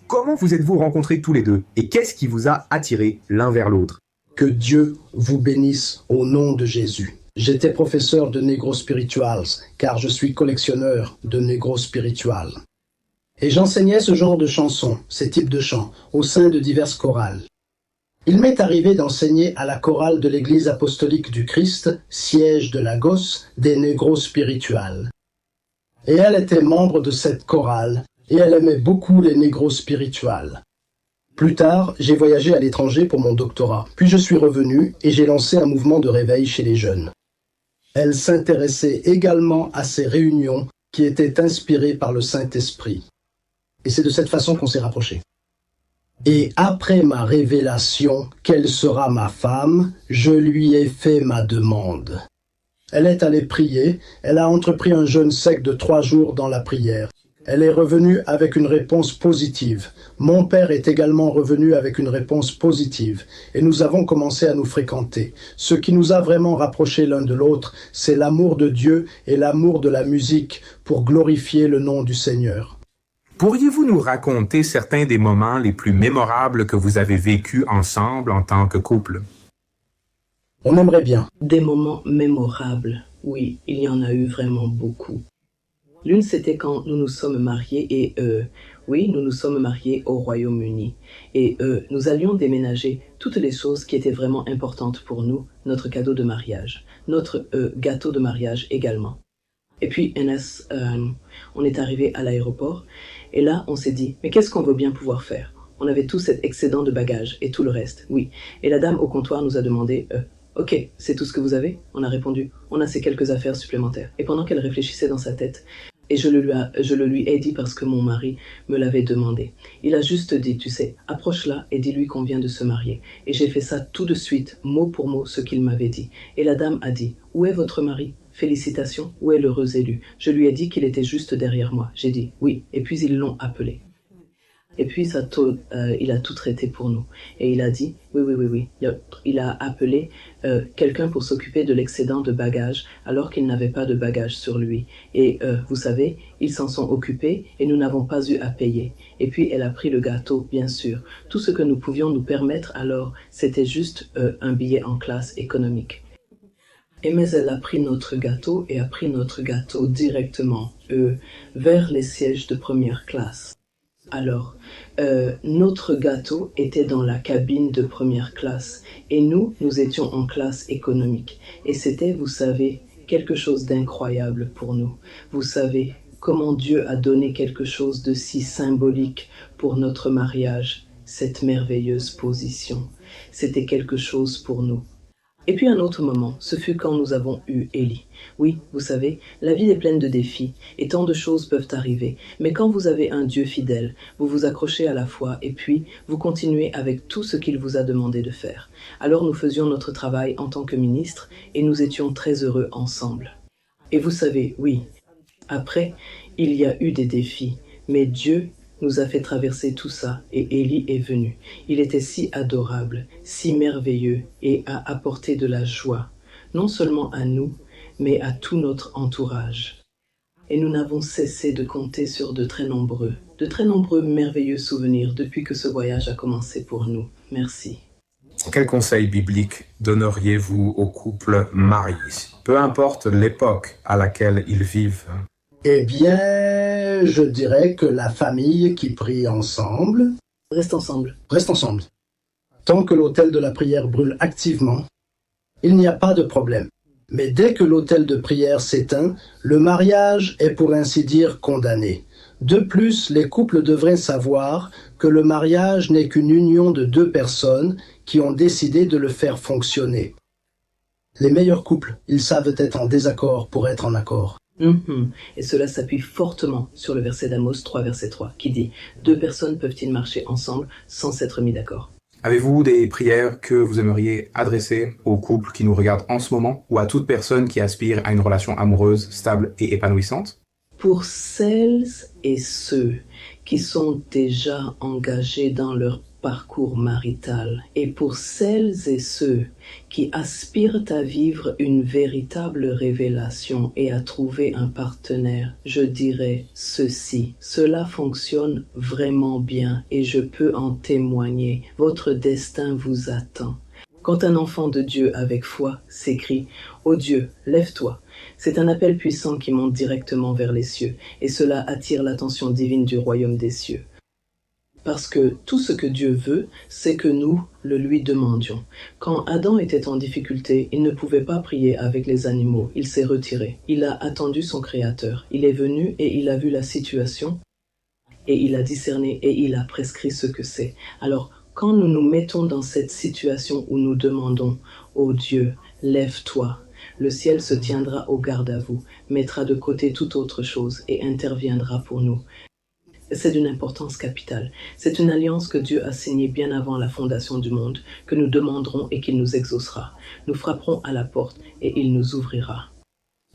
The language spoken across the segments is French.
Comment vous êtes-vous rencontrés tous les deux? Et qu'est-ce qui vous a attiré l'un vers l'autre? Que Dieu vous bénisse au nom de Jésus. J'étais professeur de Negro Spirituals, car je suis collectionneur de Negro Spirituals. Et j'enseignais ce genre de chansons, ces types de chants, au sein de diverses chorales. Il m'est arrivé d'enseigner à la chorale de l'Église apostolique du Christ, siège de Lagos, des Negro Spirituals. Et elle était membre de cette chorale, et elle aimait beaucoup les Negro Spirituals. Plus tard, j'ai voyagé à l'étranger pour mon doctorat, puis je suis revenu et j'ai lancé un mouvement de réveil chez les jeunes. Elle s'intéressait également à ces réunions qui étaient inspirées par le Saint-Esprit. Et c'est de cette façon qu'on s'est rapprochés. Et après ma révélation qu'elle sera ma femme, je lui ai fait ma demande. Elle est allée prier, elle a entrepris un jeûne sec de 3 jours dans la prière. Elle est revenue avec une réponse positive. Mon père est également revenu avec une réponse positive. Et nous avons commencé à nous fréquenter. Ce qui nous a vraiment rapprochés l'un de l'autre, c'est l'amour de Dieu et l'amour de la musique pour glorifier le nom du Seigneur. Pourriez-vous nous raconter certains des moments les plus mémorables que vous avez vécus ensemble en tant que couple? On aimerait bien. Des moments mémorables, oui, il y en a eu vraiment beaucoup. L'une, c'était quand nous nous sommes mariés et oui, nous nous sommes mariés au Royaume-Uni. Et nous allions déménager toutes les choses qui étaient vraiment importantes pour nous, notre cadeau de mariage, notre gâteau de mariage également. Et puis, Enes, on est arrivé à l'aéroport et là, on s'est dit, mais qu'est-ce qu'on veut bien pouvoir faire? On avait tout cet excédent de bagages et tout le reste, oui. Et la dame au comptoir nous a demandé, ok, c'est tout ce que vous avez? On a répondu, on a ces quelques affaires supplémentaires. Et pendant qu'elle réfléchissait dans sa tête, et je le lui ai dit parce que mon mari me l'avait demandé. Il a juste dit, tu sais, approche-la et dis-lui qu'on vient de se marier. Et j'ai fait ça tout de suite, mot pour mot, ce qu'il m'avait dit. Et la dame a dit, où est votre mari? Félicitations, où est l'heureux élu? Je lui ai dit qu'il était juste derrière moi. J'ai dit, oui, et puis ils l'ont appelé. Et puis il a tout traité pour nous. Et il a dit, oui. Il a appelé quelqu'un pour s'occuper de l'excédent de bagages alors qu'il n'avait pas de bagages sur lui. Et vous savez, ils s'en sont occupés et nous n'avons pas eu à payer. Et puis elle a pris le gâteau, bien sûr. Tout ce que nous pouvions nous permettre alors, c'était juste un billet en classe économique. Et mais elle a pris notre gâteau et a pris notre gâteau directement vers les sièges de première classe. Alors, notre gâteau était dans la cabine de première classe et nous étions en classe économique. Et c'était, vous savez, quelque chose d'incroyable pour nous. Vous savez comment Dieu a donné quelque chose de si symbolique pour notre mariage, cette merveilleuse position. C'était quelque chose pour nous. Et puis un autre moment, ce fut quand nous avons eu Élie. Oui, vous savez, la vie est pleine de défis et tant de choses peuvent arriver. Mais quand vous avez un Dieu fidèle, vous vous accrochez à la foi et puis vous continuez avec tout ce qu'il vous a demandé de faire. Alors nous faisions notre travail en tant que ministre et nous étions très heureux ensemble. Et vous savez, oui, après, il y a eu des défis, mais Dieu nous a fait traverser tout ça et Élie est venu. Il était si adorable, si merveilleux et a apporté de la joie, non seulement à nous, mais à tout notre entourage. Et nous n'avons cessé de compter sur de très nombreux merveilleux souvenirs depuis que ce voyage a commencé pour nous. Merci. Quel conseil biblique donneriez-vous aux couples mariés, peu importe l'époque à laquelle ils vivent? Eh bien, je dirais que la famille qui prie ensemble Reste ensemble. reste ensemble. Tant que l'autel de la prière brûle activement, il n'y a pas de problème. Mais dès que l'autel de prière s'éteint, le mariage est pour ainsi dire condamné. De plus, les couples devraient savoir que le mariage n'est qu'une union de 2 personnes qui ont décidé de le faire fonctionner. Les meilleurs couples, ils savent être en désaccord pour être en accord. Et cela s'appuie fortement sur le verset d'Amos 3, verset 3, qui dit « 2 personnes peuvent-ils marcher ensemble sans s'être mis d'accord ?» Avez-vous des prières que vous aimeriez adresser aux couples qui nous regardent en ce moment ou à toute personne qui aspire à une relation amoureuse, stable et épanouissante? Pour celles et ceux qui sont déjà engagés dans leur parcours marital et pour celles et ceux qui aspirent à vivre une véritable révélation et à trouver un partenaire, je dirais ceci. Cela fonctionne vraiment bien et je peux en témoigner. Votre destin vous attend. Quand un enfant de Dieu avec foi s'écrie « Ô Dieu, lève-toi », c'est un appel puissant qui monte directement vers les cieux et cela attire l'attention divine du royaume des cieux. Parce que tout ce que Dieu veut, c'est que nous le lui demandions. Quand Adam était en difficulté, il ne pouvait pas prier avec les animaux, il s'est retiré. Il a attendu son Créateur. Il est venu et il a vu la situation et il a discerné et il a prescrit ce que c'est. Alors, quand nous nous mettons dans cette situation où nous demandons « Ô Dieu, lève-toi », le ciel se tiendra au garde à vous, mettra de côté toute autre chose et interviendra pour nous. C'est d'une importance capitale. C'est une alliance que Dieu a signée bien avant la fondation du monde, que nous demanderons et qu'il nous exaucera. Nous frapperons à la porte et il nous ouvrira.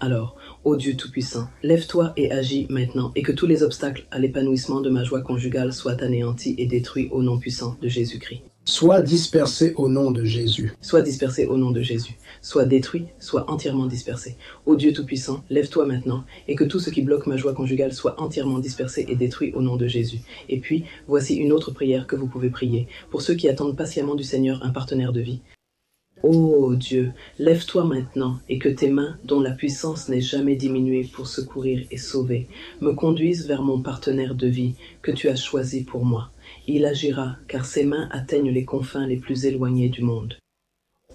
Alors, ô Dieu Tout-Puissant, lève-toi et agis maintenant, et que tous les obstacles à l'épanouissement de ma joie conjugale soient anéantis et détruits au nom puissant de Jésus-Christ. Sois dispersé au nom de Jésus. Sois dispersé au nom de Jésus. Sois détruit, sois entièrement dispersé. Ô Dieu Tout-Puissant, lève-toi maintenant, et que tout ce qui bloque ma joie conjugale soit entièrement dispersé et détruit au nom de Jésus. Et puis, voici une autre prière que vous pouvez prier, pour ceux qui attendent patiemment du Seigneur un partenaire de vie. Ô Dieu, lève-toi maintenant, et que tes mains, dont la puissance n'est jamais diminuée pour secourir et sauver, me conduisent vers mon partenaire de vie que tu as choisi pour moi. Il agira, car ses mains atteignent les confins les plus éloignés du monde.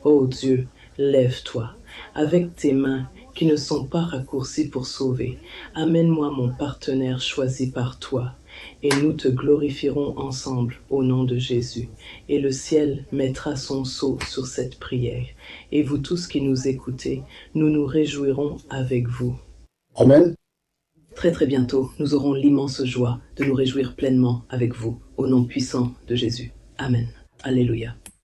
Ô Dieu, lève-toi, avec tes mains qui ne sont pas raccourcies pour sauver. Amène-moi mon partenaire choisi par toi, et nous te glorifierons ensemble au nom de Jésus. Et le ciel mettra son sceau sur cette prière. Et vous tous qui nous écoutez, nous nous réjouirons avec vous. Amen. Très très bientôt, nous aurons l'immense joie de nous réjouir pleinement avec vous, au nom puissant de Jésus. Amen. Alléluia.